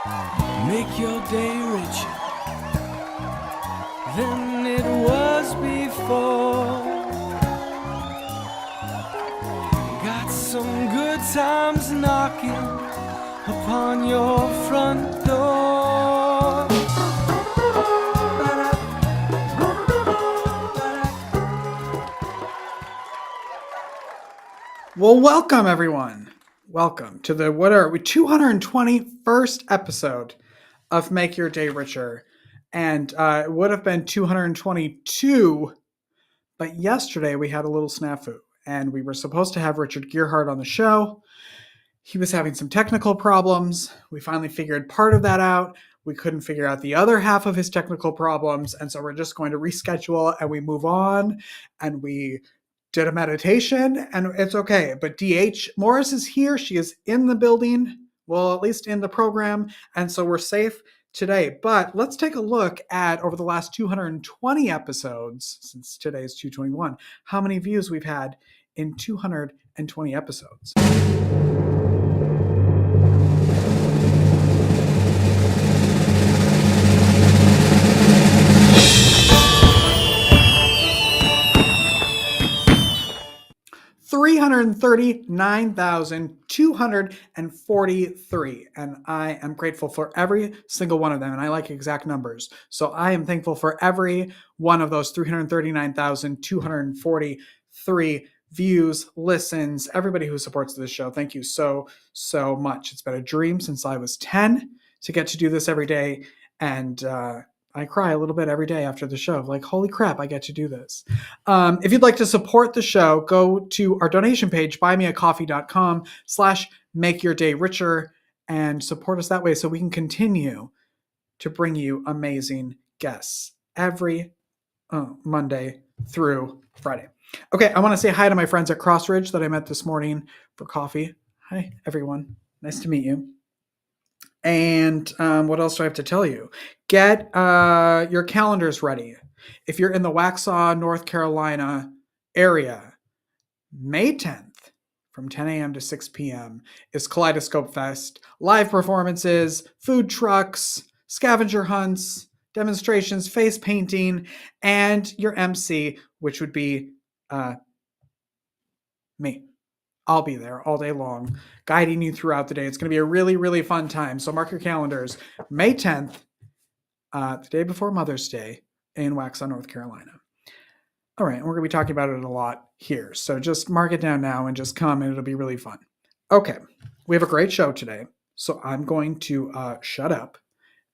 Make your day richer than it was before. Got some good times knocking upon your front door. Well, welcome everyone. Welcome to the 221st episode of Make Your Day Richer. And it would have been 222, but yesterday we had a little snafu and we were supposed to have Richard Gearhart on the show. He was having some technical problems. We finally figured part of that out. We couldn't figure out the other half of his technical problems. And so we're just going to reschedule and we move on and we did a meditation and it's okay. But DH Morris is here. She is in the building. Well, at least in the program. And so we're safe today. But let's take a look at over the last 220 episodes, since today's 221, how many views we've had in 220 episodes. 339,243. And I am grateful for every single one of them. And I like exact numbers. So I am thankful for every one of those 339,243 views, listens, everybody who supports this show. Thank you so much. It's been a dream since I was 10 to get to do this every day. And I cry a little bit every day after the show. Like, holy crap, I get to do this. If you'd like to support the show, go to our donation page, buymeacoffee.com/makeyourdayricher, and support us that way so we can continue to bring you amazing guests every Monday through Friday. Okay, I want to say hi to my friends at Crossridge that I met this morning for coffee. Hi, everyone. Nice to meet you. And what else do I have to tell you? Get your calendars ready. If you're in the Waxhaw, North Carolina area, May 10th from 10 a.m. to 6 p.m. is Kaleidoscope Fest. Live performances, food trucks, scavenger hunts, demonstrations, face painting, and your MC, which would be me. I'll be there all day long, guiding you throughout the day. It's going to be a really, really fun time. So mark your calendars. May 10th, the day before Mother's Day in Waxhaw, North Carolina. All right, and we're going to be talking about it a lot here. So just mark it down now and just come, and it'll be really fun. Okay, we have a great show today. So I'm going to shut up,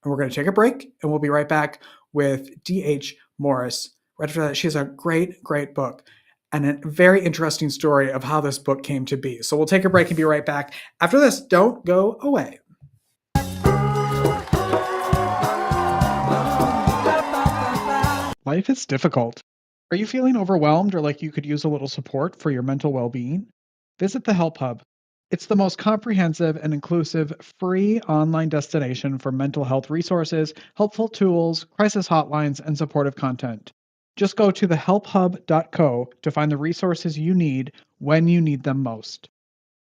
and we're going to take a break, and we'll be right back with D.H. Morris. Right after that, she has a great, great book and a very interesting story of how this book came to be. So we'll take a break and be right back. After this, don't go away. Life is difficult. Are you feeling overwhelmed or like you could use a little support for your mental well-being? Visit the Help Hub. It's the most comprehensive and inclusive free online destination for mental health resources, helpful tools, crisis hotlines, and supportive content. Just go to thehelphub.co to find the resources you need when you need them most.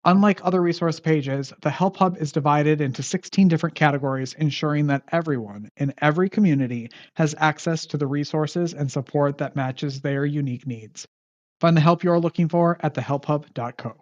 Unlike other resource pages, the Help Hub is divided into 16 different categories, ensuring that everyone in every community has access to the resources and support that matches their unique needs. Find the help you're looking for at thehelphub.co.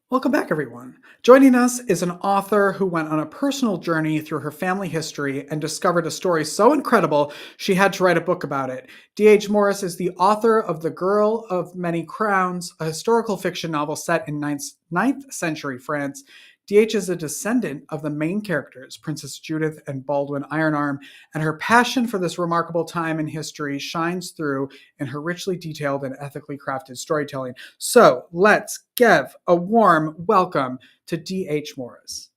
Welcome back, everyone. Joining us is an author who went on a personal journey through her family history and discovered a story so incredible she had to write a book about it. D.H. Morris is the author of The Girl of Many Crowns, a historical fiction novel set in 9th century France. D.H. is a descendant of the main characters, Princess Judith and Baldwin Ironarm, and her passion for this remarkable time in history shines through in her richly detailed and ethically crafted storytelling. So let's give a warm welcome to D.H. Morris.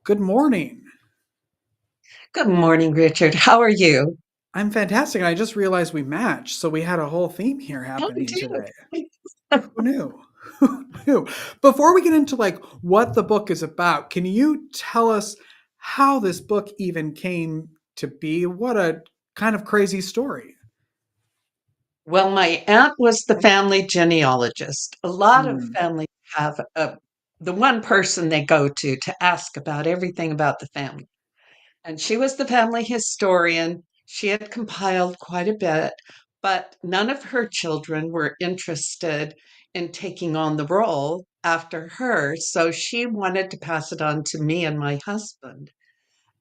Good morning. Good morning, Richard. How are you? I'm fantastic. I just realized we matched, so we had a whole theme here happening today. Who knew? Who knew? Before we get into like what the book is about, can you tell us how this book even came to be? What a kind of crazy story. Well, my aunt was the family genealogist. A lot of Mm, families have the one person they go to ask about everything about the family. And she was the family historian. She had compiled quite a bit, but none of her children were interested in taking on the role after her. So she wanted to pass it on to me and my husband.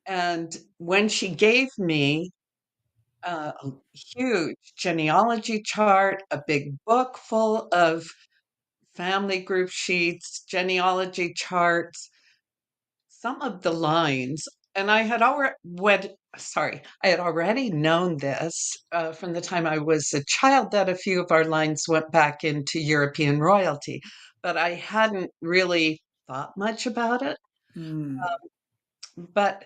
And when she gave me a huge genealogy chart, a big book full of family group sheets, genealogy charts, some of the lines, and I had already known this from the time I was a child that a few of our lines went back into European royalty, but I hadn't really thought much about it. mm. But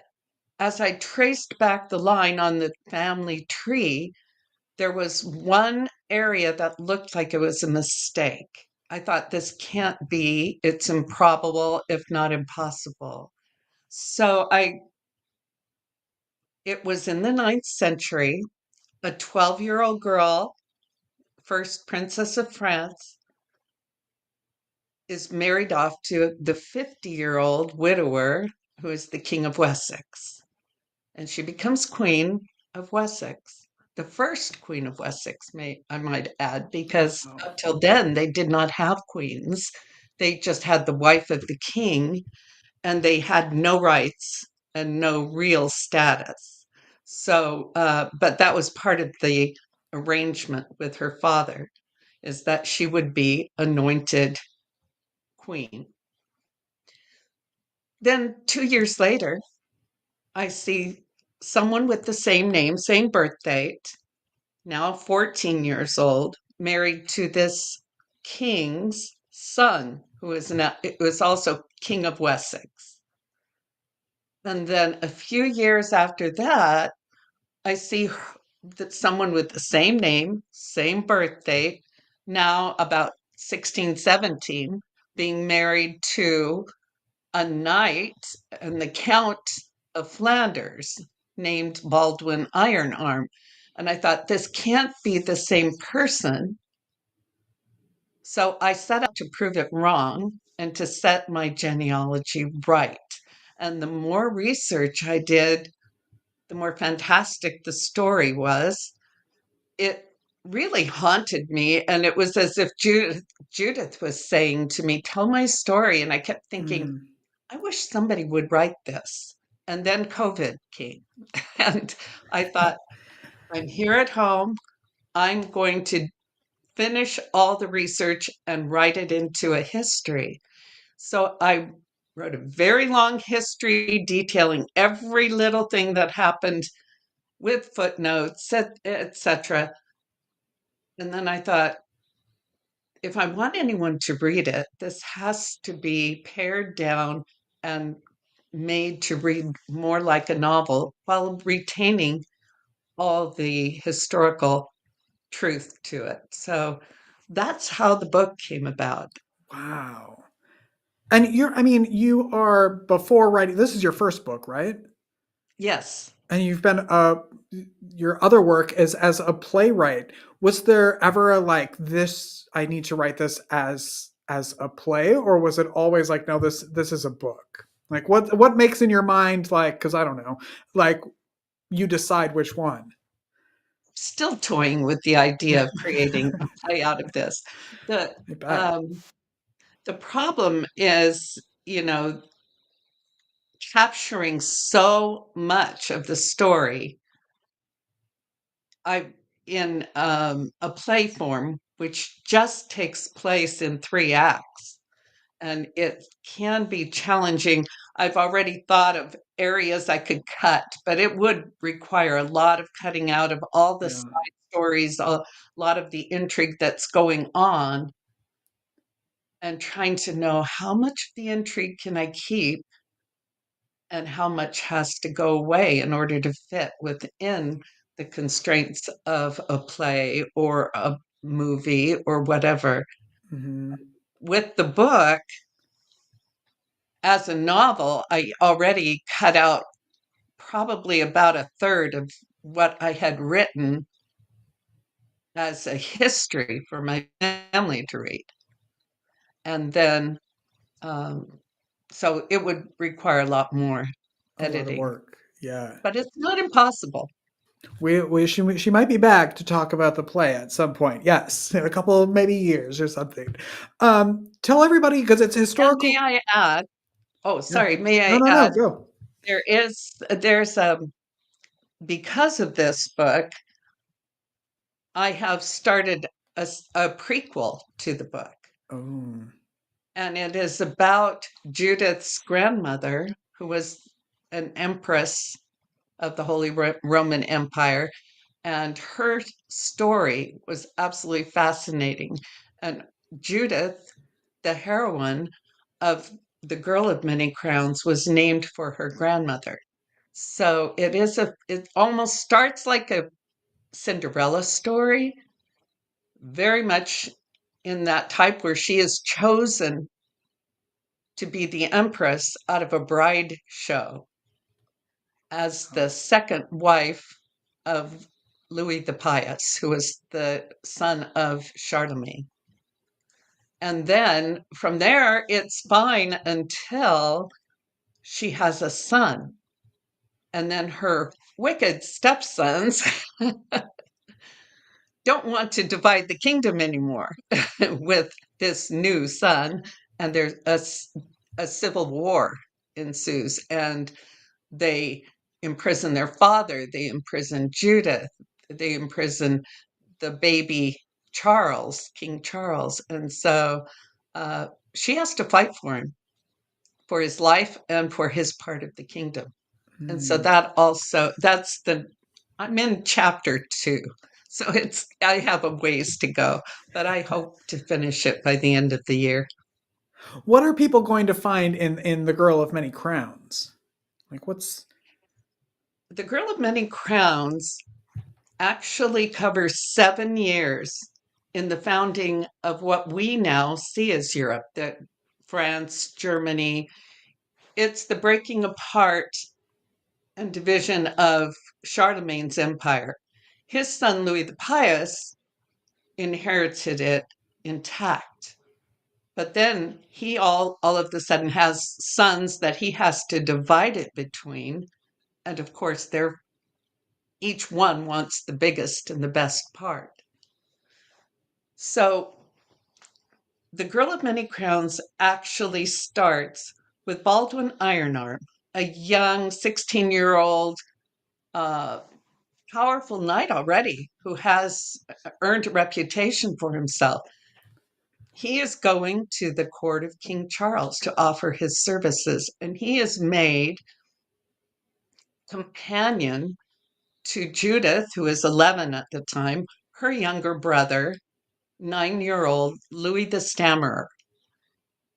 as I traced back the line on the family tree, there was one area that looked like it was a mistake. I thought this can't be, it's improbable, if not impossible. So it was in the ninth century. A 12-year-old girl, first princess of France, is married off to the 50-year-old widower who is the King of Wessex. And she becomes Queen of Wessex. The first Queen of Wessex, I might add, because Wow. up till then they did not have queens. They just had the wife of the king, and they had no rights and no real status. So, but that was part of the arrangement with her father, is that she would be anointed queen. Then 2 years later, I see someone with the same name, same birth date, now 14 years old, married to this king's son, who is was also King of Wessex. And then a few years after that, I see that someone with the same name, same birth date, now about 16, 17, being married to a knight and the Count of Flanders named Baldwin Ironarm. And I thought, this can't be the same person. So I set out to prove it wrong and to set my genealogy right. And the more research I did, the more fantastic the story was. It really haunted me. And it was as if Judith was saying to me, tell my story. And I kept thinking, Mm. I wish somebody would write this. And then COVID came. And I thought, I'm here at home. I'm going to finish all the research and write it into a history. So I wrote a very long history detailing every little thing that happened with footnotes, etc. And then I thought, if I want anyone to read it, this has to be pared down and made to read more like a novel while retaining all the historical truth to it. So that's how the book came about. Wow. And I mean, you are before writing, this is your first book, right? Yes. And you've been, your other work is as a playwright. Was there ever a like this, I need to write this as a play, or was it always like, no, this is a book? Like what makes in your mind like, because I don't know, like you decide which one. Still toying with the idea of creating a play out of this. The I bet. um, the problem is, capturing so much of the story. I in a play form which just takes place in 3 acts, and it can be challenging. I've already thought of areas I could cut, but it would require a lot of cutting out of all the Yeah. side stories, a lot of the intrigue that's going on, and trying to know how much of the intrigue can I keep and how much has to go away in order to fit within the constraints of a play or a movie or whatever. Hmm. With the book, as a novel, I already cut out probably about a third of what I had written as a history for my family to read. And then, so it would require a lot more A lot of editing, work. Yeah. but it's not impossible. She might be back to talk about the play at some point. Yes, in a couple of maybe years or something. Tell everybody because it's And may historical. I add, oh, Yeah. sorry, may No, I no, no. add, Go. there's because of this book, I have started a prequel to the book. Oh. And it is about Judith's grandmother, who was an empress of the Holy Roman Empire. And her story was absolutely fascinating. And Judith, the heroine of The Girl of Many Crowns, was named for her grandmother. So it almost starts like a Cinderella story, very much in that type where she is chosen to be the empress out of a bride show as the second wife of Louis the Pious, who was the son of Charlemagne. And then from there, it's fine until she has a son. And then her wicked stepsons don't want to divide the kingdom anymore with this new son. And there's a civil war ensues. And they imprison their father, they imprison Judith, they imprison the baby Charles, King Charles. And so she has to fight for him, for his life and for his part of the kingdom. And so Hmm. I'm in chapter 2. So I have a ways to go, but I hope to finish it by the end of the year. What are people going to find in the Girl of Many Crowns? Like what's The Girl of Many Crowns actually covers 7 years in the founding of what we now see as Europe, that France, Germany. It's the breaking apart and division of Charlemagne's empire. His son Louis the Pious inherited it intact. But then he all of a sudden has sons that he has to divide it between. And of course, each one wants the biggest and the best part. So The Girl of Many Crowns actually starts with Baldwin Ironarm, a young 16-year-old powerful knight already who has earned a reputation for himself. He is going to the court of King Charles to offer his services, and he is made companion to Judith, who is 11 at the time, her younger brother, 9-year-old Louis the Stammerer.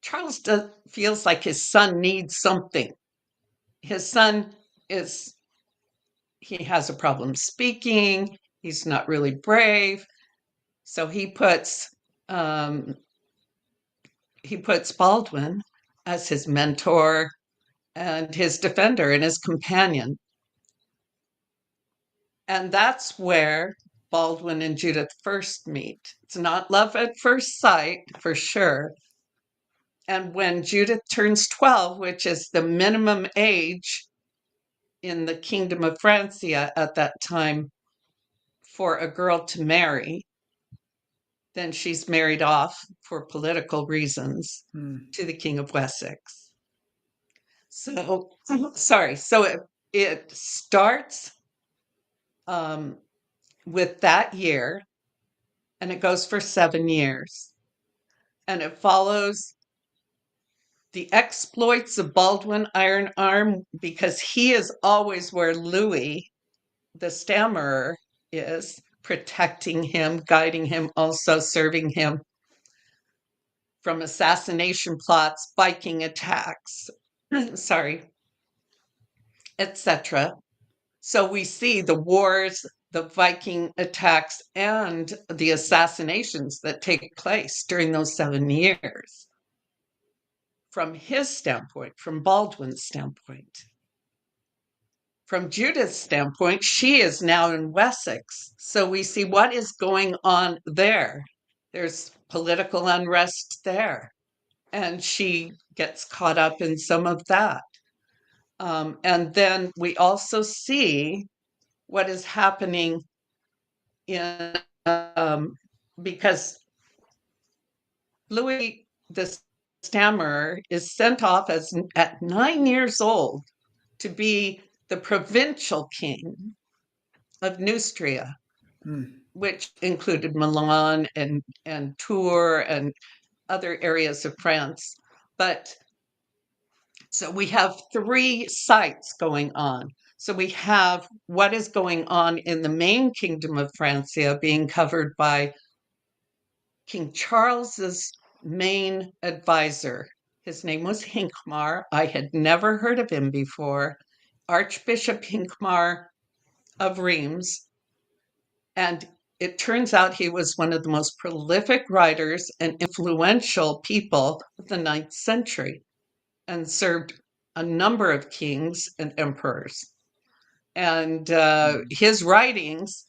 Charles feels like his son needs something. His son he has a problem speaking. He's not really brave. So um, he puts Baldwin as his mentor and his defender and his companion. And that's where Baldwin and Judith first meet. It's not love at first sight, for sure. And when Judith turns 12, which is the minimum age in the Kingdom of Francia at that time for a girl to marry, then she's married off for political reasons hmm. to the King of Wessex. So, sorry. So it starts um, with that year and it goes for 7 years. And it follows the exploits of Baldwin Iron Arm because he is always where Louis, the Stammerer, is, protecting him, guiding him, also serving him from assassination plots, Viking attacks, sorry, etc. So we see the wars, the Viking attacks, and the assassinations that take place during those 7 years from his standpoint, from Baldwin's standpoint. from Judith's standpoint, she is now in Wessex. So we see what is going on there. There's political unrest there. And she gets caught up in some of that. And then we also see what is happening in, because Louis the Stammerer is sent off at 9 years old to be the provincial king of Neustria, which included Milan and Tours and other areas of France. But so we have three sites going on. So we have what is going on in the main kingdom of Francia being covered by King Charles's main advisor. His name was Hincmar. I had never heard of him before. Archbishop Hincmar of Reims. And it turns out he was one of the most prolific writers and influential people of the 9th century and served a number of kings and emperors. And his writings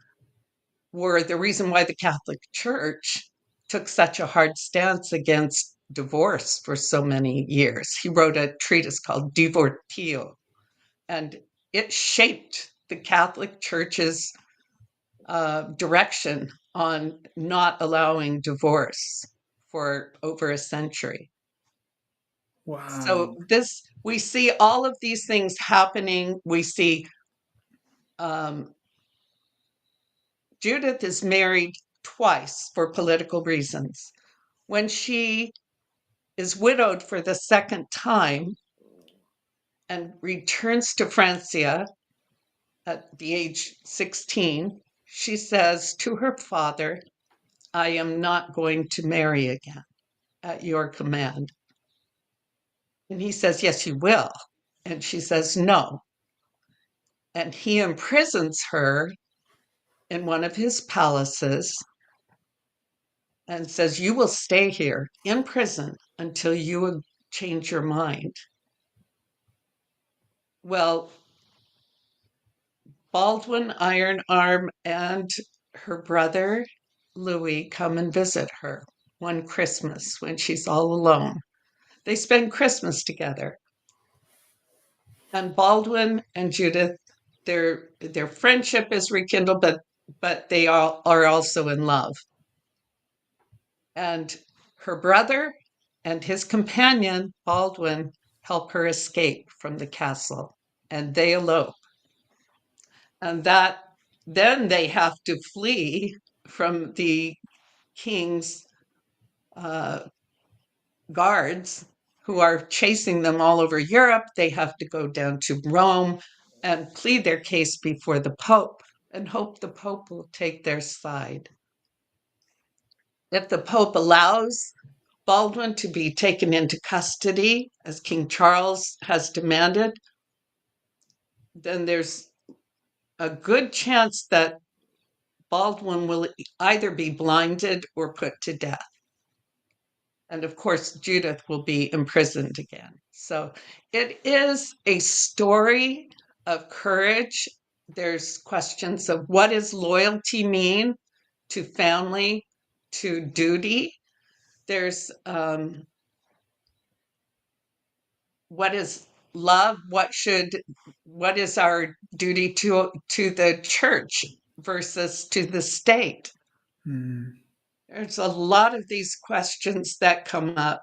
were the reason why the Catholic Church took such a hard stance against divorce for so many years. He wrote a treatise called Divortio, and it shaped the Catholic Church's direction on not allowing divorce for over a century. Wow. So we see all of these things happening. We see Judith is married twice for political reasons. When she is widowed for the second time and returns to Francia at the age 16, she says to her father, I am not going to marry again at your command. And he says, yes, you will. And she says, no. And he imprisons her in one of his palaces and says, you will stay here in prison until you change your mind. Well, Baldwin, Iron Arm, and her brother, Louis, come and visit her one Christmas when she's all alone. They spend Christmas together. And Baldwin and Judith, their friendship is rekindled, but they are also in love. And her brother and his companion, Baldwin, help her escape from the castle, and they elope. And then they have to flee from the king's guards who are chasing them all over Europe. They have to go down to Rome and plead their case before the Pope and hope the Pope will take their side. If the Pope allows Baldwin to be taken into custody, as King Charles has demanded, then there's a good chance that Baldwin will either be blinded or put to death. And of course, Judith will be imprisoned again. So it is a story of courage. There's questions of what does loyalty mean to family, to duty. There's what is love? What is our duty to the church versus to the state? There's a lot of these questions that come up,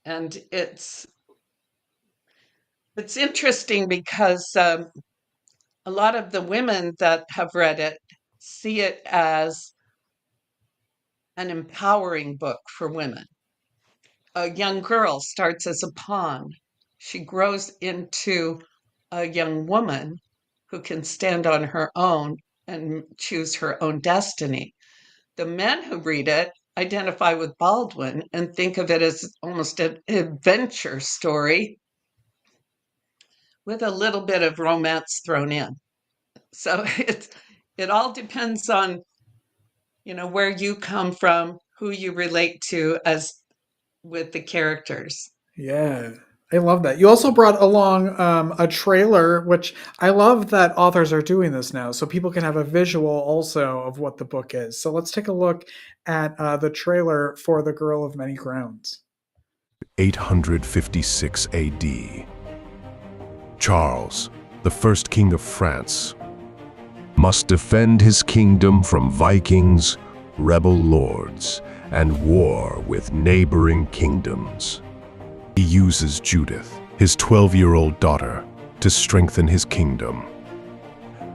and it's interesting because a lot of the women that have read it see it as an empowering book for women. A young girl starts as a pawn. She grows into a young woman who can stand on her own and choose her own destiny. The men who read it identify with Baldwin and think of it as almost an adventure story with a little bit of romance thrown in. So it all depends on, where you come from, who you relate to as with the characters. Yeah. I love that. You also brought along a trailer, which I love that authors are doing this now, so people can have a visual also of what the book is. So let's take a look at the trailer for The Girl of Many Crowns. 856 AD. Charles, the first king of France, must defend his kingdom from Vikings, rebel lords, and war with neighboring kingdoms. He uses Judith, his 12-year-old daughter, to strengthen his kingdom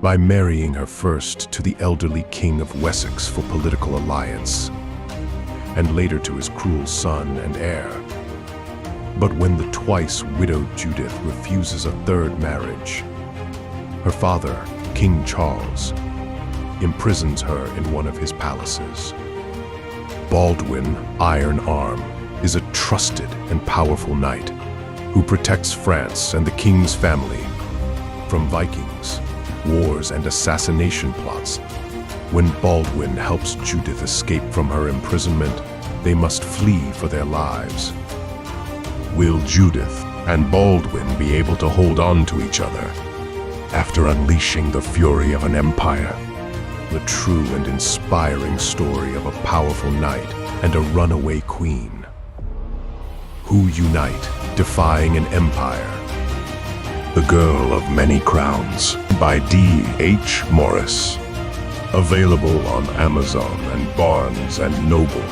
by marrying her first to the elderly king of Wessex for political alliance, and later to his cruel son and heir. But when the twice widowed Judith refuses a third marriage, her father, King Charles, imprisons her in one of his palaces. Baldwin, Iron Arm, is a trusted and powerful knight who protects France and the king's family from Vikings, wars, and assassination plots. When Baldwin helps Judith escape from her imprisonment, they must flee for their lives. Will Judith and Baldwin be able to hold on to each other after unleashing the fury of an empire? The true and inspiring story of a powerful knight and a runaway queen who unite, defying an empire. The Girl of Many Crowns by D.H. Morris. Available on Amazon and Barnes and Noble.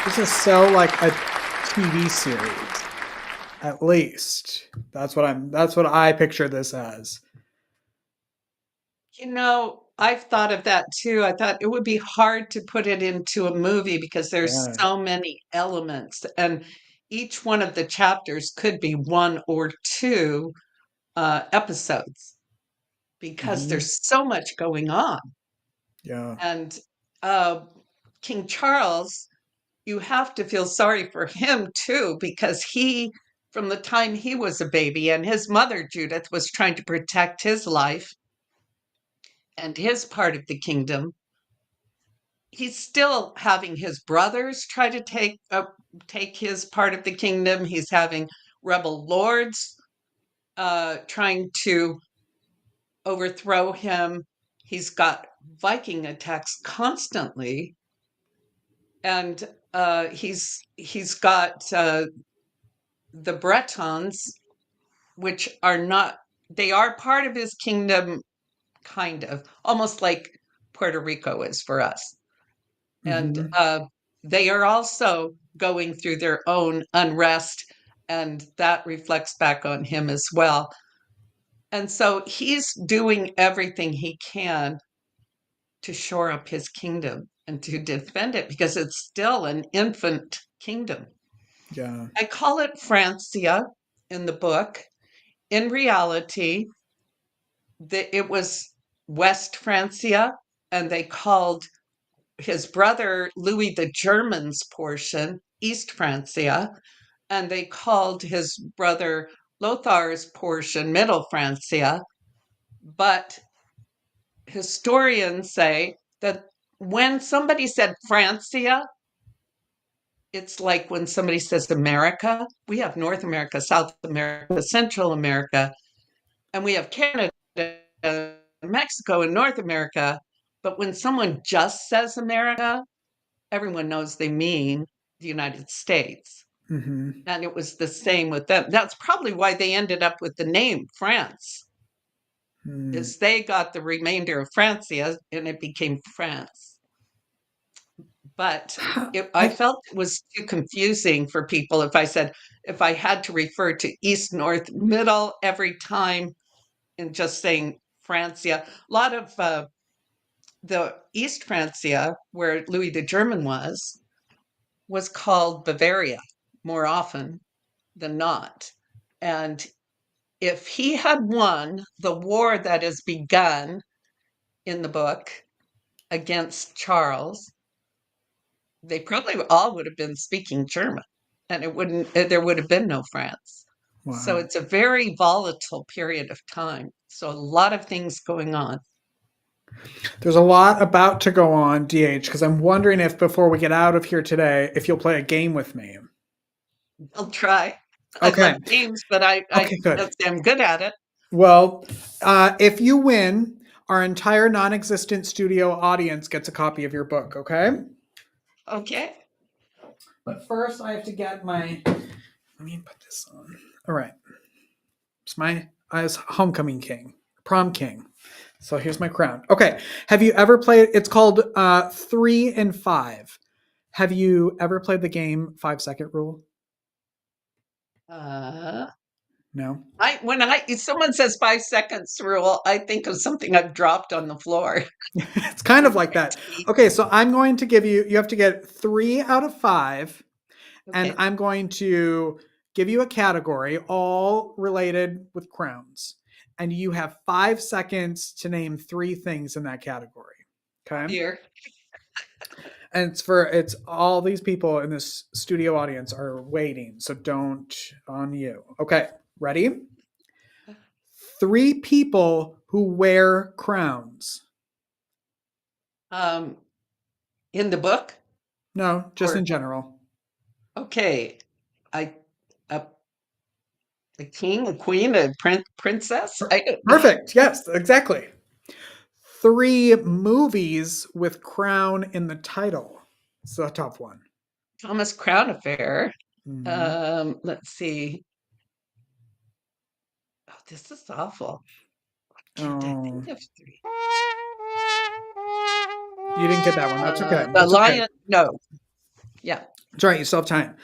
This is so like a TV series, at least. That's what I picture this as. You know, I've thought of that too. I thought it would be hard to put it into a movie because there's Yeah. so many elements, and each one of the chapters could be one or two episodes because Mhm. there's so much going on. Yeah. And uh, King Charles, you have to feel sorry for him too, because he, from the time he was a baby, and his mother Judith was trying to protect his life and his part of the kingdom, he's still having his brothers try to take his part of the kingdom. He's having rebel lords trying to overthrow him. He's got Viking attacks constantly, and he's got the Bretons, which are not, they are part of his kingdom, kind of, almost like Puerto Rico is for us. And Mhm. they are also going through their own unrest, and that reflects back on him as well. And so he's doing everything he can to shore up his kingdom and to defend it because it's still an infant kingdom. Yeah. I call it Francia in the book. In reality, it was West Francia, and they called his brother Louis the German's portion East Francia, and they called his brother Lothar's portion Middle Francia. But historians say that when somebody said Francia, it's like when somebody says America. We have North America, South America, Central America, and we have Canada, Mexico, and North America. But when someone just says America, everyone knows they mean the United States. Mhm. And it was the same with them. That's probably why they ended up with the name France, Mm. is they got the remainder of Francia and it became France. But I I felt it was too confusing for people if I said, if I had to refer to East, North, Middle every time and just saying Francia. A lot of the East Francia, where Louis the German was called Bavaria more often than not. And if he had won the war that is begun in the book against Charles, they probably all would have been speaking German, and there would have been no France. So wow. it's a very volatile period of time. So a lot of things going on. There's a lot about to go on, DH, because I'm wondering if before we get out of here today, if you'll play a game with me. I'll try. I Okay. love games, but I Okay, good. can't say I'm good at it. Well, if you win, our entire non-existent studio audience gets a copy of your book, okay? Okay. But first, I have to get my... Let me put this on. All right. It's I was homecoming king, prom king. So here's my crown. Okay. Have you ever played... It's called 3 and 5. Have you ever played the game 5-second rule? No? When someone says 5 seconds rule, I think of something I've dropped on the floor. It's kind of like that. Okay, so I'm going to give you have to get 3 out of 5, and Okay. I'm going to give you a category, all related with crowns. And you have 5 seconds to name 3 things in that category. Okay? Here. And it's all these people in this studio audience are waiting, so don't on you. Okay, ready? 3 people who wear crowns. In the book? No, just Or- in general. Okay. A king, a queen, a princess? I don't know. Perfect. Yes, exactly. 3 movies with crown in the title. It's a tough one. Thomas Crown Affair. Mhm. Let's see. Oh, this is awful. Can't I Oh, think of 3? you didn't get that one. That's okay. The That's okay. Lion. No. Yeah. It's all right. You still have time.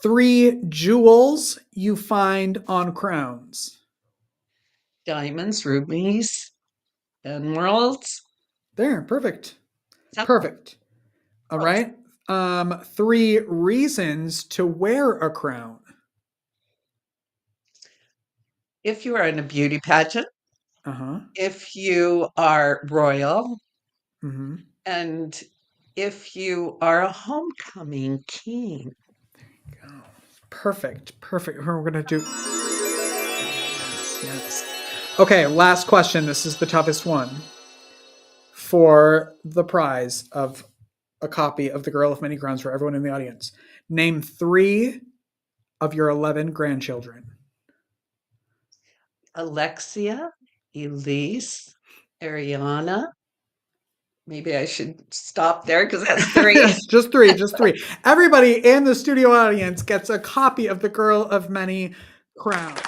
3 jewels you find on crowns. Diamonds, rubies, emeralds. There. Perfect. Some- Perfect. All right. 3 reasons to wear a crown. If you are in a beauty pageant, Uh-huh. if you are royal, Mm-hmm. and if you are a homecoming king. Perfect. Perfect. We're going to do... Yes. Okay, last question. This is the toughest one. For the prize of a copy of The Girl of Many Crowns for everyone in the audience. Name 3 of your 11 grandchildren. Alexia, Elise, Ariana. Maybe I should stop there because that's 3. Just 3, just 3. Everybody in the studio audience gets a copy of The Girl of Many Crowns.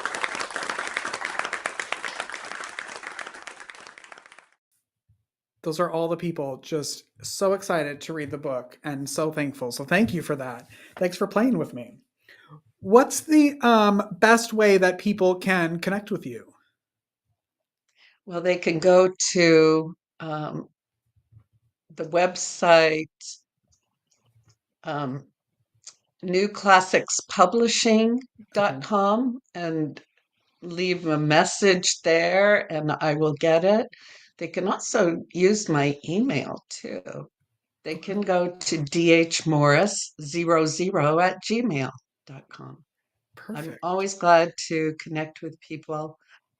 Those are all the people just so excited to read the book and so thankful. So thank you for that. Thanks for playing with me. What's the best way that people can connect with you? Well, they can go to the website newclassicspublishing.com and leave a message there and I will get it. They can also use my email too. They can go to dhmorris00@gmail.com. I'm Perfect. always glad to connect with people.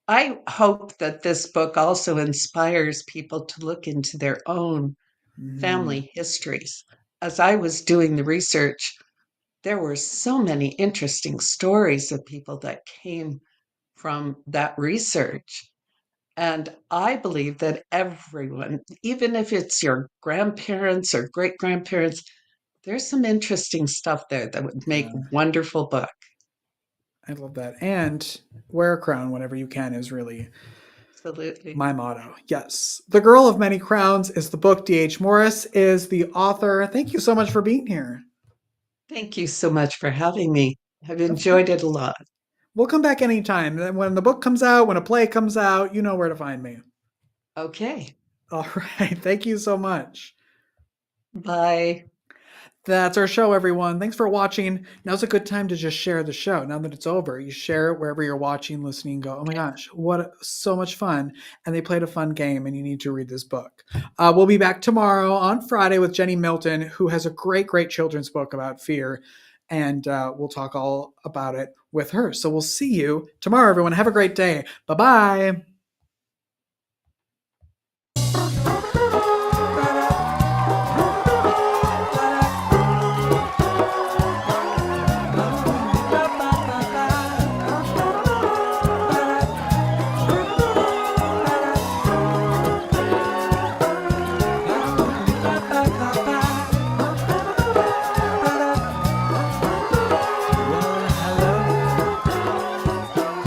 I hope that this book also inspires people to look into their own family histories. As I was doing the research, there were so many interesting stories of people that came from that research. And I believe that everyone, even if it's your grandparents or great grandparents, there's some interesting stuff there that would make a wonderful book. I love that. And wear a crown whenever you can is really Absolutely. my motto. Yes. The Girl of Many Crowns is the book. D.H. Morris is the author. Thank you so much for being here. Thank you so much for having me. I've enjoyed it a lot. We'll come back anytime. When the book comes out, when a play comes out, you know where to find me. Okay. All right. Thank you so much. Bye. That's our show, everyone. Thanks for watching. Now's a good time to just share the show. Now that it's over, you share it wherever you're watching, listening, go, oh my gosh, so much fun. And they played a fun game and you need to read this book. We'll be back tomorrow on Friday with Jenny Milton, who has a great, great children's book about fear. And we'll talk all about it with her. So we'll see you tomorrow, everyone. Have a great day. Bye-bye.